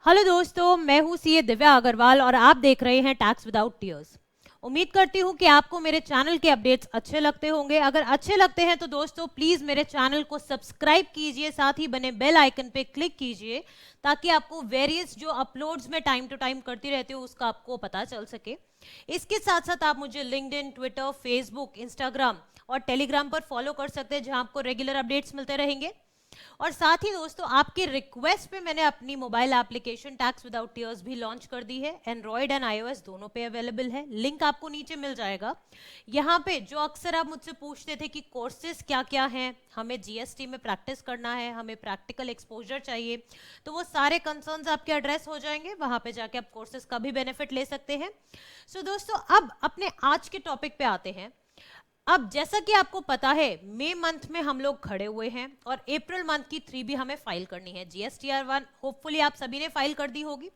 Hello दोस्तों, मैं हूं सीए दिव्या अग्रवाल और आप देख रहे हैं टैक्स विदाउट टीयर्स। उम्मीद करती हूं कि आपको मेरे चैनल के अपडेट्स अच्छे लगते होंगे। अगर अच्छे लगते हैं तो दोस्तों प्लीज मेरे चैनल को सब्सक्राइब कीजिए, साथ ही बने बेल आइकन पे क्लिक कीजिए ताकि आपको वेरियस जो अपलोड्स में टाइम टू टाइम करती रहती हूँ उसका आपको पता चल सके। इसके साथ साथ आप मुझे लिंक्डइन, ट्विटर, फेसबुक, इंस्टाग्राम और टेलीग्राम पर फॉलो कर सकते हैं जहां आपको रेगुलर अपडेट्स मिलते रहेंगे। और साथ ही दोस्तों आपके रिक्वेस्ट पे मैंने अपनी mobile application tax without tears भी लॉन्च कर दी है। एंड्रॉइड एंड आईओएस दोनों पे अवेलेबल है, लिंक आपको नीचे मिल जाएगा। यहाँ पे जो अक्सर आप मुझसे पूछते थे कि कोर्सेज क्या क्या हैं, हमें जीएसटी में प्रैक्टिस करना है, हमें प्रैक्टिकल एक्सपोजर चाहिए, तो वो सारे कंसर्न्स आपके एड्रेस हो जाएंगे। वहां पे जाके आप कोर्सेज का भी बेनिफिट ले सकते हैं। सो दोस्तों अब अपने आज के टॉपिक पे आते हैं। अब जैसा कि आपको पता है मई मंथ में हम लोग खड़े हुए हैं और अप्रैल मंथ की 3B हमें फाइल करनी है। जीएसटीआर 1 होपफुली आप सभी ने फाइल कर दी होगी।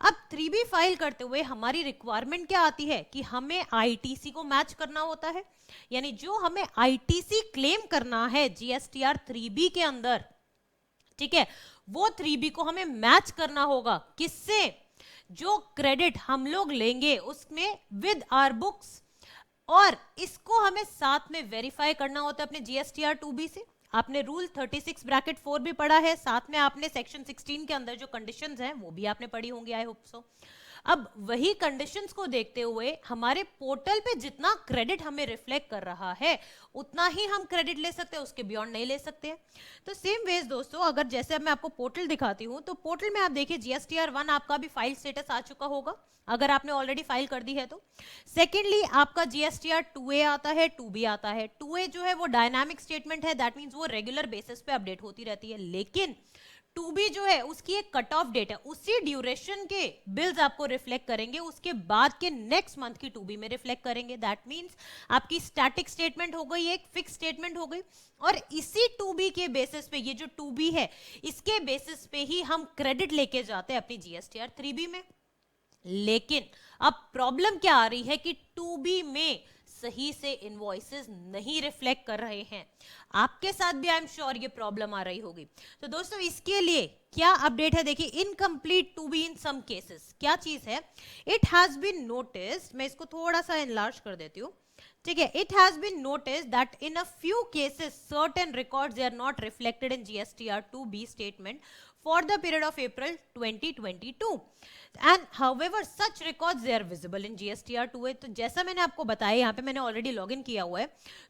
अब 3B फाइल करते हुए हमारी रिक्वायरमेंट क्या आती है कि हमें आईटीसी को मैच करना होता है, यानी जो हमें आईटीसी क्लेम करना है जीएसटीआर 3B के अंदर, ठीक है, वो 3B को हमें मैच करना होगा। किससे? जो क्रेडिट हम लोग लेंगे उसमें विद आवर बुक्स, और इसको हमें साथ में वेरीफाई करना होता है अपने जीएसटीआर 2B से। आपने रूल 36(4) भी पढ़ा है, साथ में आपने सेक्शन 16 के अंदर जो कंडीशंस हैं वो भी आपने पढ़ी होंगी, आई होप सो। अब वही कंडीशंस को देखते हुए हमारे पोर्टल पे जितना क्रेडिट हमें रिफ्लेक्ट कर रहा है उतना ही हम क्रेडिट ले सकते हैं, उसके बियॉन्ड नहीं ले सकते हैं। तो सेम वेज दोस्तों, अगर जैसे मैं आपको पोर्टल दिखाती हूँ तो पोर्टल में आप देखिए जीएसटीआर 1 आपका भी फाइल स्टेटस आ चुका होगा अगर आपने ऑलरेडी फाइल कर दी है तो। सेकेंडली आपका जीएसटीआर 2A आता है, 2B आता है। 2A जो है वो डायनामिक स्टेटमेंट है, दैट मीन्स वो रेगुलर बेसिस पे अपडेट होती रहती है, लेकिन 2B जो है उसकी एक कट ऑफ डेट है, उसी ड्यूरेशन के बिल्स आपको रिफ्लेक्ट करेंगे, उसके बाद के नेक्स्ट मंथ की 2B में रिफ्लेक्ट करेंगे। दैट मींस आपकी स्टैटिक स्टेटमेंट हो गई, एक फिक्स स्टेटमेंट हो गई, और इसी 2B के बेसिस पे, ये जो 2B है इसके बेसिस पे ही हम क्रेडिट लेके जाते हैं अपनी जीएसटीआर 3B में। लेकिन अब प्रॉब्लम क्या आ रही है कि 2B में सही से इनवॉइसेस नहीं रिफ्लेक्ट कर रहे हैं। आपके साथ भी आई एम श्योर ये प्रॉब्लम आ रही होगी। तो दोस्तों इसके लिए क्या अपडेट है, देखिए इनकम्प्लीट 2B इन सम केसेस क्या चीज है। इट हैज बीन नोटिस्ड, मैं इसको थोड़ा सा एनलार्ज कर देती हूँ, ठीक है। It has been noticed that in a few cases certain records they are not reflected in GSTR 2B statement for the period of April 2022 and however such records they are visible in GSTR 2A। तो जैसा मैंने आपको बताया, यहाँ पे मैंने already login किया हुआ है,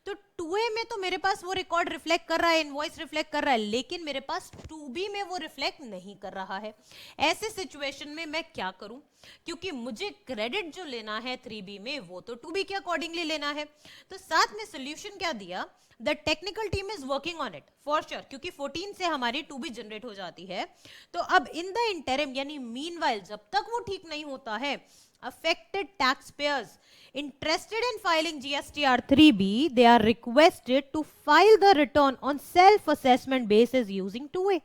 तो 2A में तो मेरे पास वो रिकॉर्ड रिफ्लेक्ट कर रहा है, इनवॉइस रिफ्लेक्ट कर रहा है, लेकिन मेरे पास 2B में वो रिफ्लेक्ट नहीं कर रहा है। ऐसे सिचुएशन में मैं क्या करूं, क्योंकि मुझे क्रेडिट जो लेना है 3B में वो तो 2B के अकॉर्डिंगली लेना है। तो साथ में सोल्यूशन क्या दिया, the technical team is working on it for sure, क्योंकि 14 से हमारी 2B जनरेट हो जाती है। तो अब इन द इंटरिम यानी मीनवाइल, जब तक वो ठीक नहीं होता है, affected taxpayers interested in filing GSTR 3B they are requested to file the return on self assessment basis using 2A।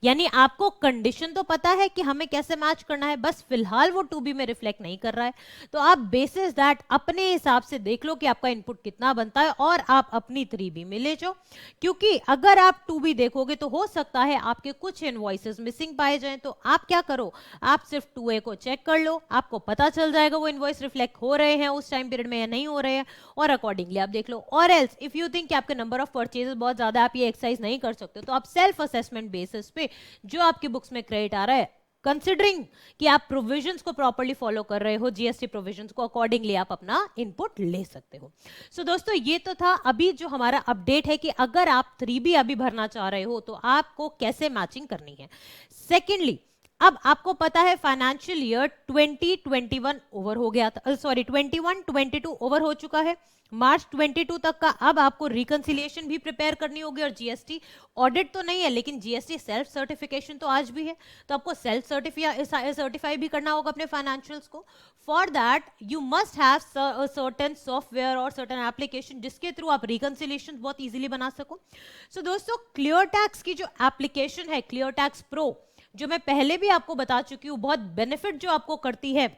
यानी आपको कंडीशन तो पता है कि हमें कैसे मैच करना है, बस फिलहाल वो 2B में रिफ्लेक्ट नहीं कर रहा है, तो आप बेसिस दैट अपने हिसाब से देख लो कि आपका इनपुट कितना बनता है और आप अपनी 3B में ले जाओ। क्योंकि अगर आप 2B देखोगे तो हो सकता है आपके कुछ इनवॉइसेस मिसिंग पाए जाएं, तो आप क्या करो, आप सिर्फ 2A को चेक कर लो, आपको पता चल जाएगा वो इनवॉइस रिफ्लेक्ट हो रहे हैं उस टाइम पीरियड में या नहीं हो रहे हैं, और अकॉर्डिंगली आप देख लो। और एल्स इफ यू थिंक कि आपके नंबर ऑफ परचेजेस बहुत ज्यादा, आप ये एक्सरसाइज नहीं कर सकते, तो आप सेल्फ असेसमेंट बेसिस पे जो आपकी बुक्स में क्रेडिट आ रहा है, कंसिडरिंग कि आप प्रोविजंस को प्रॉपर्ली फॉलो कर रहे हो, जीएसटी प्रोविजंस को, अकॉर्डिंगली आप अपना इनपुट ले सकते हो। सो दोस्तों ये तो था अभी जो हमारा अपडेट है कि अगर आप 3B अभी भरना चाह रहे हो तो आपको कैसे मैचिंग करनी है। सेकेंडली अब आपको पता है फाइनेंशियल ईयर 2021 ओवर हो गया था, सॉरी 21-22 ओवर हो चुका है, मार्च 22 तक का अब आपको रिकंसिलिएशन भी प्रिपेयर करनी होगी, और जीएसटी ऑडिट तो नहीं है लेकिन जीएसटी सेल्फ सर्टिफिकेशन तो आज भी है, तो आपको सेल्फ सर्टिफाई भी करना होगा अपने फाइनेंशियल्स को। For that you must have certain software और सर्टेन एप्लीकेशन जिसके थ्रू आप रिकंसिलिएशन बहुत इजीली बना सको। सो दोस्तों क्लियर टैक्स की जो एप्लीकेशन है क्लियर टैक्स प्रो, जो मैं पहले भी आपको बता चुकी हूँ, बहुत बेनिफिट जो आपको करती है,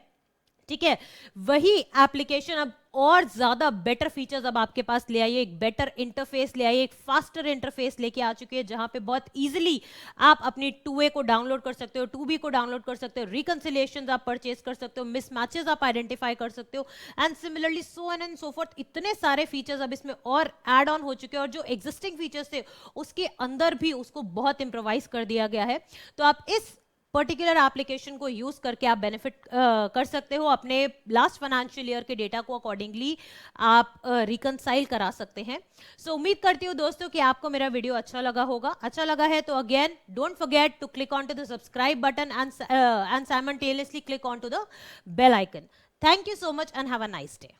ठीक है, वही एप्लीकेशन अब और ज्यादा बेटर फीचर्स अब आपके पास ले आई है, एक बेटर इंटरफेस ले आई है, एक फास्टर इंटरफेस लेके आ चुकी है, जहां पे बहुत इजीली आप अपनी 2A को डाउनलोड कर सकते हो, 2B को डाउनलोड कर सकते हो, रिकंसिलिएशंस आप परचेज कर सकते हो, मिसमैचेस आप आइडेंटिफाई कर सकते हो, and similarly so on and so fourth. इतने सारे फीचर्स अब इसमें और ऐड ऑन हो चुके हैं, और जो एग्जिस्टिंग फीचर्स थे उसके अंदर भी उसको बहुत इंप्रोवाइज कर दिया गया है। तो आप इस पर्टिकुलर एप्लीकेशन को यूज करके आप बेनिफिट कर सकते हो, अपने लास्ट फाइनेंशियल ईयर के डेटा को अकॉर्डिंगली आप रिकंसाइल करा सकते हैं। सो उम्मीद करती हूँ दोस्तों कि आपको मेरा वीडियो अच्छा लगा होगा। अच्छा लगा है तो again don't forget to click on to the subscribe button and simultaneously click on to the bell icon. Thank you so much and have a nice day.